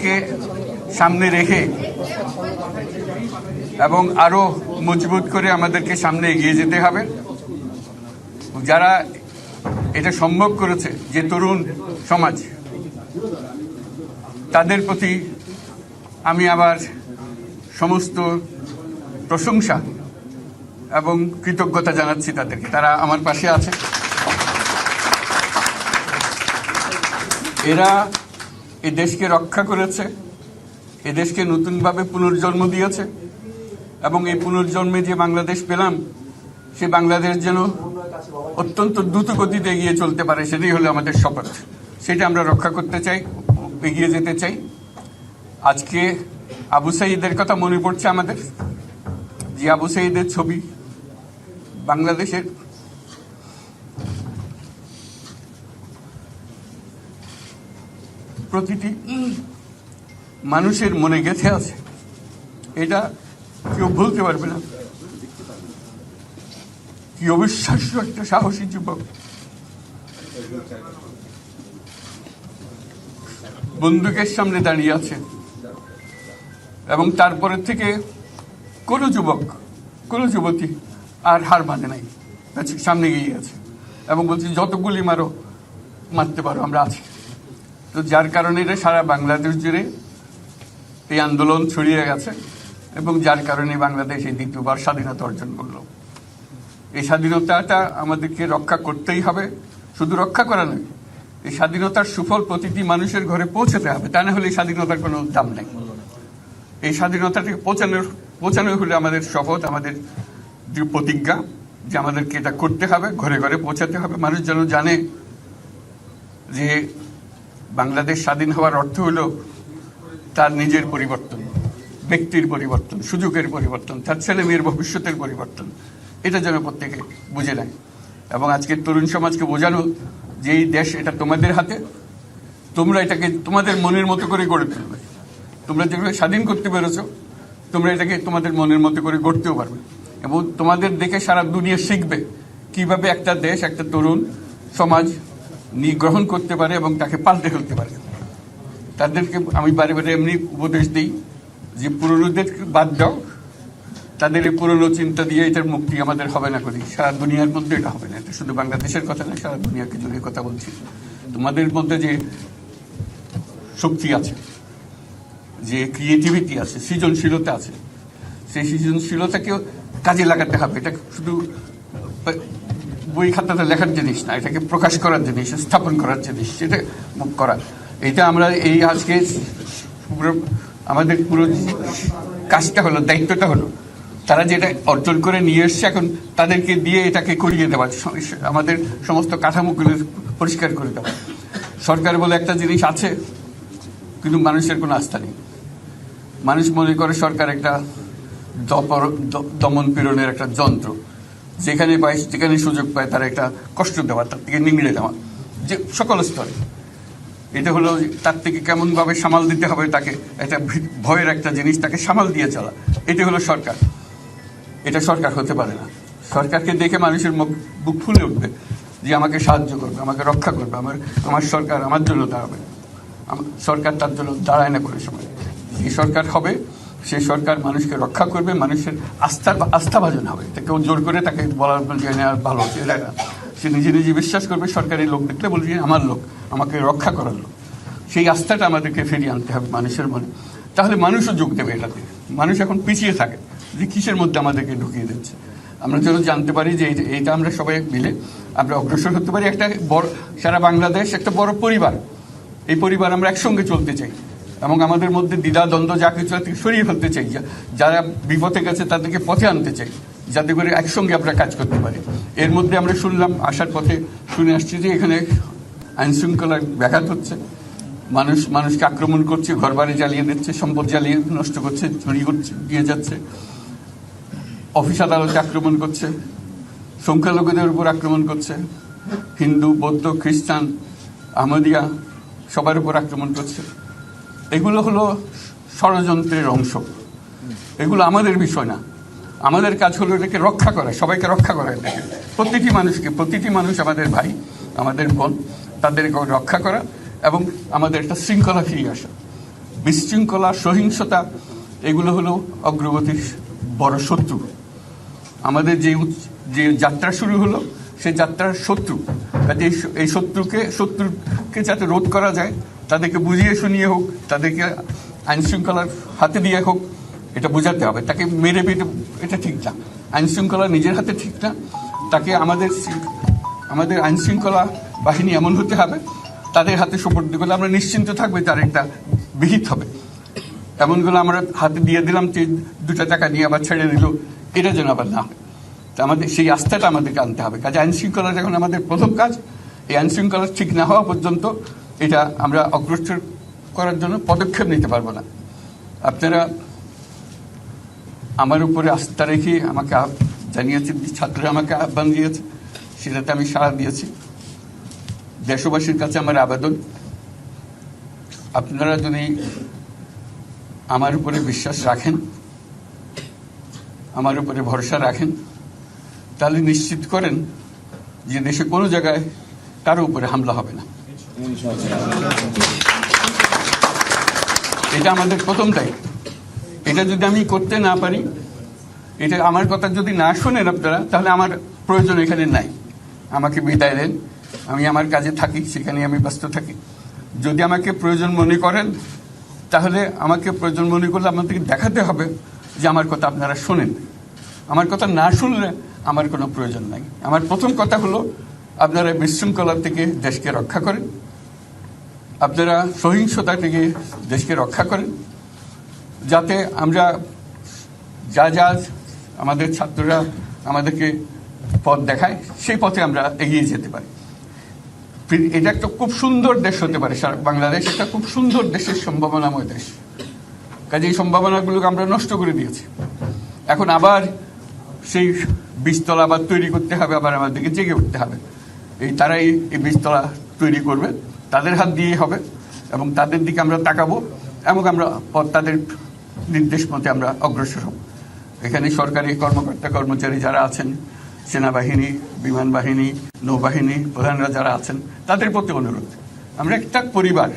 কে সামনে রেখে এবং আরো মজবুত করে আমাদেরকে সামনে এগিয়ে যেতে হবে। যারা এটা সম্ভব করেছে, যে তরুণ সমাজ, তাদের প্রতি আমি আবার সমস্ত প্রশংসা এবং কৃতজ্ঞতা জানাচ্ছি তাদেরকে। তারা আমার পাশে আছে। এরা এই দেশকে রক্ষা করেছে, এই দেশকে নতুনভাবে পুনর্জন্ম দিয়েছে এবং এই পুনর্জন্মে যে বাংলাদেশ পেলাম, সে বাংলাদেশ যেন অত্যন্ত দ্রুত গতিতে এগিয়ে চলতে পারে, সেটাই হলো আমাদের শপথ। সেটা আমরা রক্ষা করতে চাই, এগিয়ে যেতে চাই। আজকে আবু সাঈদের কথা মনে পড়ছে আমাদের, যে আবু সাঈদের ছবি বাংলাদেশের প্রতিটি মানুষের মনে গেঁথে আছে। এটা কেউ ভুলতে পারবে না। কি অবিশ্বাস্য একটা সাহসী যুবক, বন্দুকের সামনে দাঁড়িয়ে আছে এবং তারপরে থেকে কোনো যুবক, কোনো যুবতী আর হার মানে নাই, সামনে গিয়ে আছে এবং বলছি যত গুলি মারো, মারতে পারো, আমরা আছি। তো যার কারণে এটা সারা বাংলাদেশ জুড়ে এই আন্দোলন ছড়িয়ে গেছে এবং যার কারণে বাংলাদেশ এই দ্বিতীয়বার স্বাধীনতা অর্জন করলো। এই স্বাধীনতাটা আমাদেরকে রক্ষা করতেই হবে। শুধু রক্ষা করা নয়, এই স্বাধীনতার সুফল প্রতিটি মানুষের ঘরে পৌঁছাতে হবে। তা না হলে এই স্বাধীনতার কোনো দাম নেই। এই স্বাধীনতাকে পৌঁছানো হলে আমাদের শপথ, আমাদের যে প্রতিজ্ঞা, যে আমাদেরকে এটা করতে হবে, ঘরে ঘরে পৌঁছাতে হবে। মানুষ যেন জানে যে বাংলাদেশ স্বাধীন হওয়ার অর্থ হলো তার নিজের পরিবর্তন, ব্যক্তির পরিবর্তন, সুযোগের পরিবর্তন, তার ছেলে মেয়ের ভবিষ্যতের পরিবর্তন। এটা যেন প্রত্যেকে বুঝে নেয় এবং আজকের তরুণ সমাজকে বোঝানো যে এই দেশ এটা তোমাদের হাতে, তোমরা এটাকে তোমাদের মনের মতো করে গড়ে তুলবে। তোমরা যেভাবে স্বাধীন করতে পেরেছো, তোমরা এটাকে তোমাদের মনের মতো করে গড়তেও পারবে এবং তোমাদের দেখে সারা দুনিয়া শিখবে কিভাবে একটা দেশ, একটা তরুণ সমাজ গ্রহণ করতে পারে এবং তাকে পাল্টে ফেলতে পারে। তাদেরকে আমি বারে বারে এমনি উপদেশ দিই যে পুরনোদের বাদ দাও, তাদের এই পুরনো চিন্তা দিয়ে এটার মুক্তি আমাদের হবে না করি। সারা দুনিয়ার মধ্যে এটা হবে না। এটা শুধু বাংলাদেশের কথা না, সারা দুনিয়াকে জুড়ে কথা বলছি। তোমাদের মধ্যে যে শক্তি আছে, যে ক্রিয়েটিভিটি আছে, সৃজনশীলতা আছে, সেই সৃজনশীলতাকেও কাজে লাগাতে হবে। এটা শুধু বই খাতাতে লেখার জিনিস না, এটাকে প্রকাশ করার জিনিস, স্থাপন করার জিনিস, সেটা করা। এটা আমরা এই আজকে আমাদের পুরো কাজটা হলো, দায়িত্বটা হলো, তারা যেটা অর্জন করে নিয়ে এসছে এখন তাদেরকে দিয়ে এটাকে করিয়ে দেওয়া, আমাদের সমস্ত কাঠামোগুলো পরিষ্কার করে দেওয়া। সরকার বলে একটা জিনিস আছে, কিন্তু মানুষের কোনো আস্থা নেই। মানুষ মনে করে সরকার একটা দমন পীড়নের একটা যন্ত্র, যেখানে পায়, যেখানে সুযোগ পায় তারা একটা কষ্ট দেওয়া, তার থেকে নিংড়ে দেওয়া, যে সকল স্তরে। এটা হলো তার থেকে কেমনভাবে সামাল দিতে হবে তাকে, একটা ভয়ের একটা জিনিস, তাকে সামাল দিয়ে চলা। এটা হলো সরকার। এটা সরকার হতে পারে না। সরকারকে দেখে মানুষের বুক ফুলে উঠবে যে আমাকে সাহায্য করবে, আমাকে রক্ষা করবে, আমার সরকার আমার জন্য দাঁড়াবে। সরকার তার জন্য দাঁড়ায় না কোনো সময়। এই সরকার হবে, সেই সরকার মানুষকে রক্ষা করবে, মানুষের আস্থাভাজন হবে। এটা কেউ জোর করে তাকে বলার ভালো হচ্ছে এটা না। সে নিজে নিজে বিশ্বাস করবে, সরকারি লোক দেখলে বলবে আমার লোক, আমাকে রক্ষা করার লোক। সেই আস্থাটা আমাদেরকে ফিরিয়ে আনতে হবে মানুষের মনে। তাহলে মানুষও যোগ দেবে এটাতে। মানুষ এখন পিছিয়ে থাকে যে কিসের মধ্যে আমাদেরকে ঢুকিয়ে দিচ্ছে। আমরা যেন জানতে পারি যে এইটা আমরা সবাই মিলে আমরা অগ্রসর হতে পারি। একটা বড়, সারা বাংলাদেশ একটা বড় পরিবার। এই পরিবার আমরা একসঙ্গে চলতে চাই এবং আমাদের মধ্যে দ্বিধা দ্বন্দ্ব যা কিছু থেকে সরিয়ে ফেলতে চাই। যারা বিপথে গেছে তাদেরকে পথে আনতে চাই, যাতে করে একসঙ্গে আমরা কাজ করতে পারি। এর মধ্যে আমরা শুনলাম, আসার পথে শুনে আসছি যে এখানে আইন শৃঙ্খলার ব্যাঘাত হচ্ছে, মানুষকে আক্রমণ করছে, ঘরবাড়ি জ্বালিয়ে দিচ্ছে, সম্পদ জ্বালিয়ে নষ্ট করছে, চুরি করছে, দিয়ে যাচ্ছে, অফিস আদালতে আক্রমণ করছে, সংখ্যালঘুদের উপর আক্রমণ করছে, হিন্দু, বৌদ্ধ, খ্রিস্টান, আহমদিয়া সবার উপর আক্রমণ করছে। এগুলো হলো ষড়যন্ত্রের অংশ। এগুলো আমাদের বিষয় না। আমাদের কাজ হলো এটাকে রক্ষা করা, সবাইকে রক্ষা করা। এটাকে প্রতিটি মানুষকে, প্রতিটি মানুষ আমাদের ভাই, আমাদের বোন, তাদেরকে রক্ষা করা এবং আমাদের একটা শৃঙ্খলা ফিরিয়ে আসা। বিশৃঙ্খলা, সহিংসতা, এগুলো হলো অগ্রগতির বড় শত্রু। আমাদের যে যাত্রা শুরু হলো সেই যাত্রার শত্রু, কাজে এই শত্রুকে যাতে রোধ করা যায়, তাদেরকে বুঝিয়ে শুনিয়ে হোক, তাদেরকে আইন শৃঙ্খলার হাতে দিয়ে হোক, এটা বোঝাতে হবে। তাকে মেরে পেটে এটা ঠিক না, আইন শৃঙ্খলা নিজের হাতে ঠিক না। তাকে আমাদের আইন শৃঙ্খলা বাহিনী এমন হতে হবে, তাদের হাতে সুপর্দ করলে আমরা নিশ্চিন্ত থাকবে তার একটা বিহিত হবে। এমনগুলো আমরা হাতে দিয়ে দিলাম, 2 টাকা নিয়ে আবার ছেড়ে দিল, এটা যেন আবার না হয়। তা আমাদের সেই আস্থাটা আমাদেরকে আনতে হবে। কাজে আইন শৃঙ্খলা যখন আমাদের প্রথম কাজ, এই আইন শৃঙ্খলা ঠিক না হওয়া পর্যন্ত এটা আমরা অগ্রসর করার জন্য পদক্ষেপ নিতে পারবো না। আপনারা আমার উপরে আস্থা রেখে আমাকে জানিয়েছে, ছাত্ররা আমাকে আহ্বান দিয়েছে, সেটাতে আমি সাড়া দিয়েছি। দেশবাসীর কাছে আমার আবেদন, আপনারা যদি আমার উপরে বিশ্বাস রাখেন, আমার উপরে ভরসা রাখেন, তাহলে নিশ্চিত করেন যে দেশে কোনো জায়গায় কারো উপরে হামলা হবে না। এটা আমাদের প্রথম দায়িত্ব। এটা যদি আমি করতে না পারি, এটা আমার কথা যদি না শোনেন আপনারা, তাহলে আমার প্রয়োজন এখানে নাই। আমাকে বিদায় দেন, আমি আমার কাজে থাকি, সেখানে আমি ব্যস্ত থাকি। যদি আমাকে প্রয়োজন মনে করেন, তাহলে আমাকে প্রয়োজন মনে করলে আপনাদেরকে দেখাতে হবে যে আমার কথা আপনারা শোনেন। আমার কথা না শুনলে আমার কোনো প্রয়োজন নাই। আমার প্রথম কথা হলো, আপনারা বিশৃঙ্খলা থেকে দেশকে রক্ষা করেন, আপনারা সহিংসতা থেকে দেশকে রক্ষা করেন, যাতে আমরা যা আমাদের ছাত্ররা আমাদেরকে পথ দেখায়, সেই পথে আমরা এগিয়ে যেতে পারি। এটা একটা খুব সুন্দর দেশ হতে পারে, বাংলাদেশ একটা খুব সুন্দর দেশের সম্ভাবনাময় দেশ। কাজে এই সম্ভাবনাগুলোকে আমরা নষ্ট করে দিয়েছি। এখন আবার সেই বীজতলা আবার তৈরি করতে হবে, আবার আমাদেরকে জেগে উঠতে হবে। তারাই এই বীজতলা তৈরি করবে, তাদের হাত দিয়েই হবে, এবং তাদের দিকে আমরা তাকাবো, এবং আমরা তাদের নির্দেশ মতে আমরা অগ্রসর হব। এখানে সরকারি কর্মকর্তা কর্মচারী যারা আছেন, সেনাবাহিনী, বিমান বাহিনী, নৌবাহিনী প্রধানরা যারা আছেন, তাদের প্রতি অনুরোধ, আমরা একটা পরিবার।